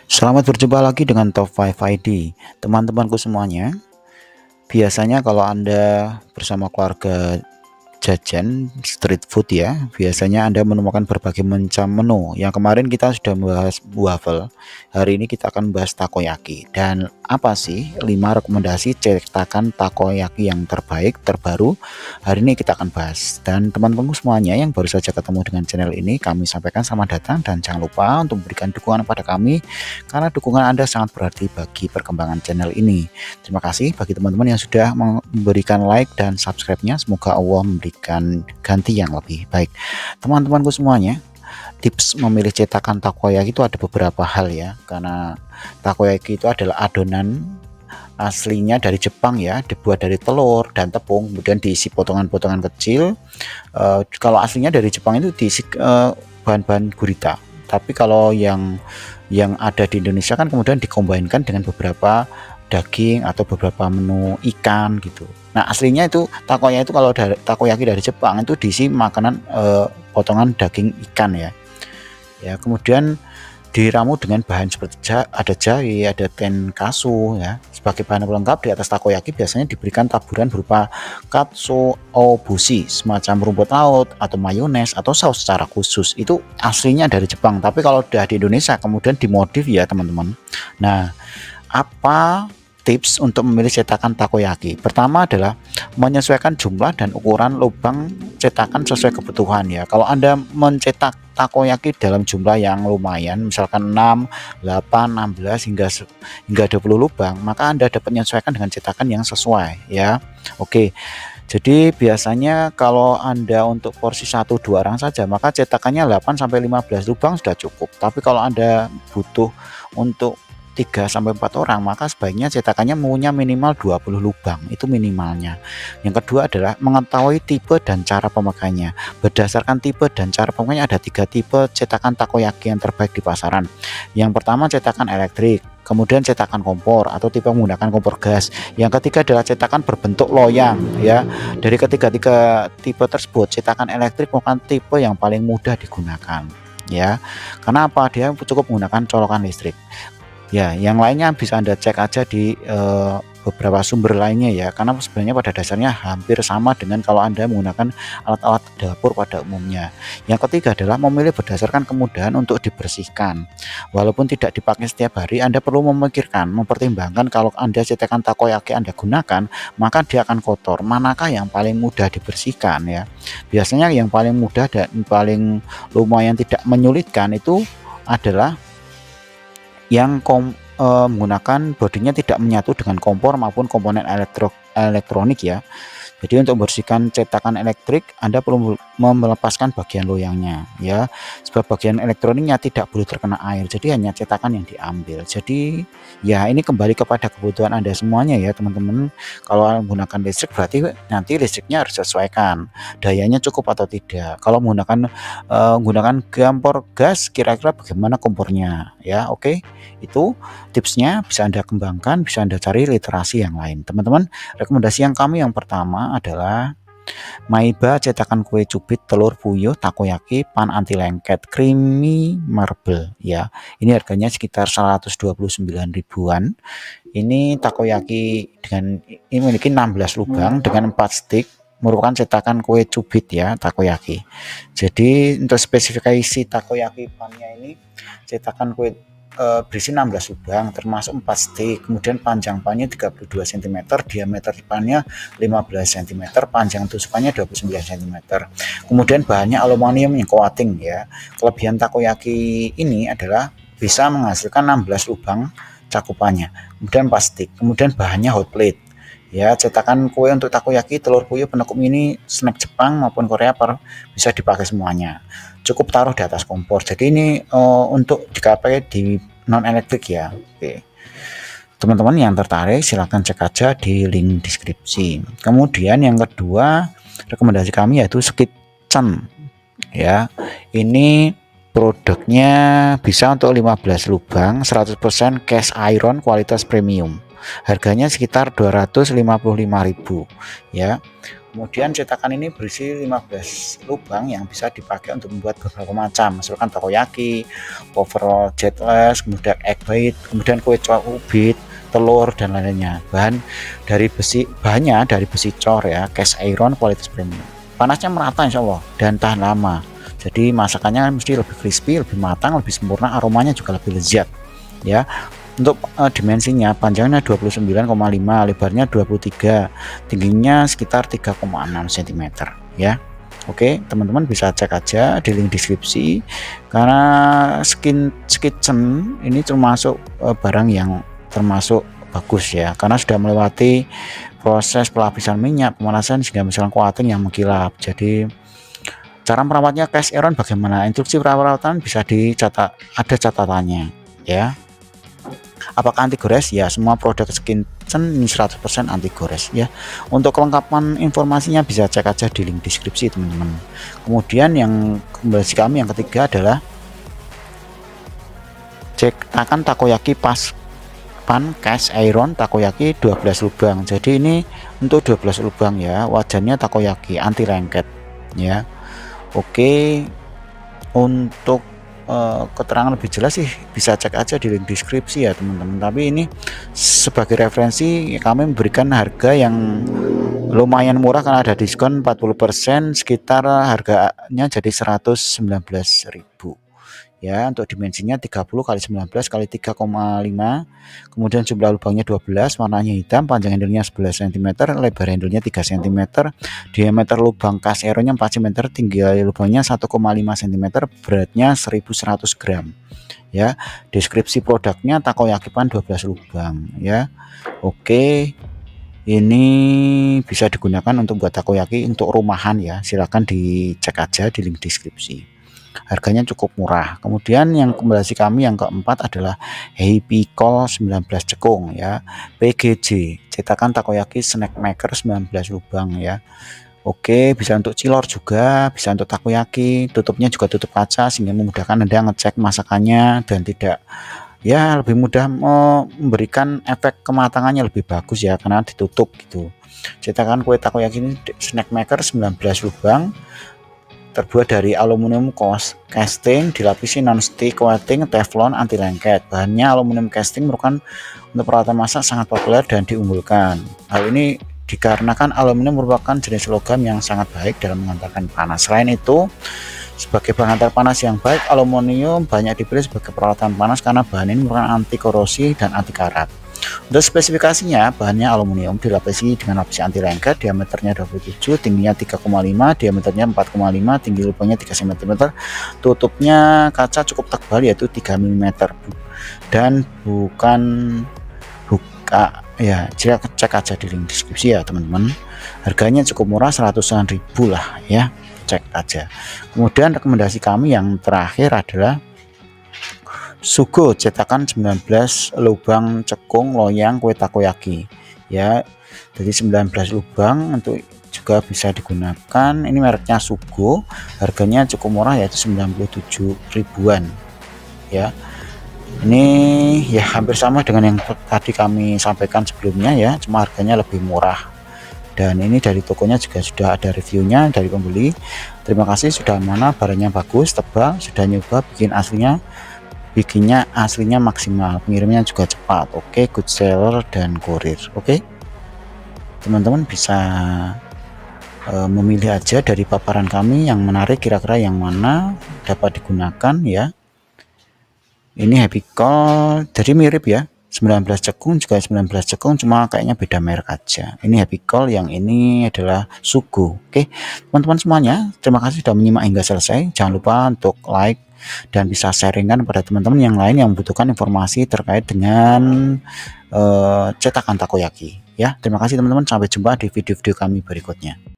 Selamat berjumpa lagi dengan Top 5 ID. Teman-temanku semuanya, biasanya kalau Anda bersama keluarga jajan street food ya, biasanya Anda menemukan berbagai macam menu. Yang kemarin kita sudah membahas waffle, hari ini kita akan membahas takoyaki. Dan apa sih 5 rekomendasi cetakan takoyaki yang terbaik terbaru? Hari ini kita akan bahas. Dan teman-teman semuanya yang baru saja ketemu dengan channel ini, kami sampaikan selamat datang dan jangan lupa untuk memberikan dukungan pada kami karena dukungan Anda sangat berarti bagi perkembangan channel ini. Terima kasih bagi teman-teman yang sudah memberikan like dan subscribe-nya. Semoga Allah memberikan ganti yang lebih baik. Teman-temanku semuanya, tips memilih cetakan takoyaki itu ada beberapa hal ya, karena takoyaki itu adalah adonan aslinya dari Jepang ya, dibuat dari telur dan tepung, kemudian diisi potongan-potongan kecil. Kalau aslinya dari Jepang itu diisi bahan-bahan gurita, tapi kalau yang ada di Indonesia kan kemudian dikombinkan dengan beberapa daging atau beberapa menu ikan gitu. Nah aslinya itu takoyaki itu, kalau takoyaki dari Jepang itu diisi makanan potongan daging ikan ya. Kemudian diramu dengan bahan seperti ada jahe, ada tenkatsu ya. Sebagai bahan pelengkap di atas takoyaki biasanya diberikan taburan berupa katsuobushi, semacam rumput laut atau mayones atau saus secara khusus. Itu aslinya dari Jepang, tapi kalau udah di Indonesia kemudian dimodif ya teman-teman. Nah, apa tips untuk memilih cetakan takoyaki? Pertama adalah menyesuaikan jumlah dan ukuran lubang cetakan sesuai kebutuhan ya. Kalau Anda mencetak takoyaki dalam jumlah yang lumayan, misalkan 6, 8, 16 hingga 20 lubang, maka Anda dapat menyesuaikan dengan cetakan yang sesuai ya. Oke. Jadi biasanya kalau Anda untuk porsi 1-2 orang saja, maka cetakannya 8 sampai 15 lubang sudah cukup. Tapi kalau Anda butuh untuk 3-4 orang, maka sebaiknya cetakannya punya minimal 20 lubang, itu minimalnya. Yang kedua adalah mengetahui tipe dan cara pemakaiannya. Berdasarkan tipe dan cara pemakaiannya ada 3 tipe cetakan takoyaki yang terbaik di pasaran. Yang pertama cetakan elektrik, kemudian cetakan kompor atau tipe menggunakan kompor gas. Yang ketiga adalah cetakan berbentuk loyang ya. Dari ketiga tipe tersebut, cetakan elektrik merupakan tipe yang paling mudah digunakan ya. Karena apa? Dia cukup menggunakan colokan listrik. Ya, yang lainnya bisa Anda cek aja di beberapa sumber lainnya ya, karena sebenarnya pada dasarnya hampir sama dengan kalau Anda menggunakan alat-alat dapur pada umumnya. Yang ketiga adalah memilih berdasarkan kemudahan untuk dibersihkan. Walaupun tidak dipakai setiap hari, Anda perlu mempertimbangkan kalau Anda cetakan takoyaki Anda gunakan, maka dia akan kotor. Manakah yang paling mudah dibersihkan ya? Biasanya yang paling mudah dan paling lumayan tidak menyulitkan itu adalah yang menggunakan bodinya tidak menyatu dengan kompor maupun komponen elektronik ya. Jadi untuk membersihkan cetakan elektrik, Anda perlu melepaskan bagian loyangnya ya, sebab bagian elektroniknya tidak boleh terkena air, jadi hanya cetakan yang diambil. Jadi ya ini kembali kepada kebutuhan Anda semuanya ya teman-teman. Kalau menggunakan listrik berarti nanti listriknya harus sesuaikan, dayanya cukup atau tidak. Kalau menggunakan kompor gas, kira-kira bagaimana kompornya ya. Oke, itu tipsnya bisa Anda kembangkan, bisa Anda cari literasi yang lain teman-teman. Rekomendasi yang pertama adalah Maiba cetakan kue cubit telur puyuh takoyaki pan anti lengket creamy marble ya. Ini harganya sekitar 129 ribuan. Ini takoyaki dengan ini memiliki 16 lubang dengan 4 stick, merupakan cetakan kue cubit ya takoyaki. Jadi untuk spesifikasi takoyaki pannya ini cetakan kue berisi 16 lubang termasuk 4 stick, kemudian panjang pannya 32 cm, diameter pannya 15 cm, panjang tusukannya 29 cm. Kemudian bahannya aluminium yang coating ya. Kelebihan takoyaki ini adalah bisa menghasilkan 16 lubang cakupannya, kemudian 4 stick, kemudian bahannya hot plate ya. Cetakan kue untuk takoyaki telur puyuh penutup ini snack Jepang maupun Korea bisa dipakai semuanya. Cukup taruh di atas kompor. Jadi ini untuk dipakai di non elektrik ya. Oke. Teman-teman yang tertarik silahkan cek aja di link deskripsi. Kemudian yang kedua rekomendasi kami yaitu Skitchen ya. Ini produknya bisa untuk 15 lubang 100% cast iron kualitas premium. Harganya sekitar 255.000 ya. Kemudian cetakan ini berisi 15 lubang yang bisa dipakai untuk membuat beberapa macam, misalkan takoyaki, overall jetless, kemudian egg bite, kemudian kue ubit, telur dan lainnya. Bahannya dari besi cor ya, cast iron kualitas premium. Panasnya merata insya Allah dan tahan lama. Jadi masakannya mesti lebih crispy, lebih matang, lebih sempurna, aromanya juga lebih lezat ya. Untuk dimensinya, panjangnya 29,5, lebarnya 23, tingginya sekitar 3,6 cm ya. Oke, teman-teman bisa cek aja di link deskripsi, karena Skin Kitchen ini termasuk barang yang termasuk bagus ya, karena sudah melewati proses pelapisan minyak, pemanasan hingga misalnya coating yang mengkilap. Jadi cara merawatnya cast iron bagaimana, instruksi perawatan bisa dicatat, ada catatannya ya. Apakah anti gores? Ya, semua produk Skin Kitchen ini 100% anti gores ya. Untuk kelengkapan informasinya bisa cek aja di link deskripsi teman-teman. Kemudian yang kembali kami yang ketiga adalah cetakan takoyaki pan cast iron takoyaki 12 lubang. Jadi ini untuk 12 lubang ya, wajannya takoyaki anti lengket ya. Oke, untuk keterangan lebih jelas sih bisa cek aja di link deskripsi ya teman-teman, tapi ini sebagai referensi kami memberikan harga yang lumayan murah karena ada diskon 40%, sekitar harganya jadi 119.000 ya. Untuk dimensinya 30 x 19 x 3,5, kemudian jumlah lubangnya 12, warnanya hitam, panjang handlenya 11 cm, lebar handlenya 3 cm, diameter lubang cast ironnya 4 cm, tinggi lubangnya 1,5 cm, beratnya 1100 gram ya. Deskripsi produknya takoyaki pan 12 lubang ya. Oke, ini bisa digunakan untuk buat takoyaki untuk rumahan ya, silahkan dicek aja di link deskripsi, harganya cukup murah. Kemudian yang kembali kami yang keempat adalah Happy Call 19 cekung ya, PGJ cetakan takoyaki snack maker 19 lubang ya. Oke, bisa untuk cilor juga, bisa untuk takoyaki, tutupnya juga tutup kaca sehingga memudahkan Anda ngecek masakannya dan tidak ya, lebih mudah memberikan efek kematangannya lebih bagus ya karena ditutup gitu. Cetakan kue takoyaki ini snack maker 19 lubang, terbuat dari aluminium casting, dilapisi non-stick coating teflon anti lengket. Bahannya aluminium casting merupakan untuk peralatan masak sangat populer dan diunggulkan. Hal ini dikarenakan aluminium merupakan jenis logam yang sangat baik dalam mengantarkan panas. Selain itu, sebagai pengantar panas yang baik, aluminium banyak dipilih sebagai peralatan panas karena bahan ini merupakan anti korosi dan anti karat. Untuk spesifikasinya, bahannya aluminium dilapisi dengan lapis anti lengket, diameternya 27, tingginya 3,5, diameternya 4,5, tinggi lubangnya 3 cm, tutupnya kaca cukup tebal yaitu 3 mm dan bukan buka ya. Cek aja di link deskripsi ya teman-teman, harganya cukup murah, 100-an ribu lah ya, cek aja. Kemudian rekomendasi kami yang terakhir adalah Sugo cetakan 19 lubang cekung loyang kue takoyaki ya. Jadi 19 lubang untuk juga bisa digunakan. Ini mereknya Sugo, harganya cukup murah yaitu 97 ribuan ya. Ini ya hampir sama dengan yang tadi kami sampaikan sebelumnya ya, cuma harganya lebih murah. Dan ini dari tokonya juga sudah ada reviewnya dari pembeli. Terima kasih sudah mana barangnya bagus, tebal, sudah nyoba bikinnya aslinya maksimal, pengirimnya juga cepat. Oke, good seller dan kurir. Oke, teman-teman bisa memilih aja dari paparan kami yang menarik, kira-kira yang mana dapat digunakan ya. Ini Happy Call, jadi mirip ya, 19 cekung juga 19 cekung, cuma kayaknya beda merek aja. Ini Happy Call, yang ini adalah Sugo. Oke teman-teman semuanya, terima kasih sudah menyimak hingga selesai. Jangan lupa untuk like dan bisa sharingkan pada teman-teman yang lain yang membutuhkan informasi terkait dengan cetakan takoyaki ya. Terima kasih teman-teman, sampai jumpa di video-video kami berikutnya.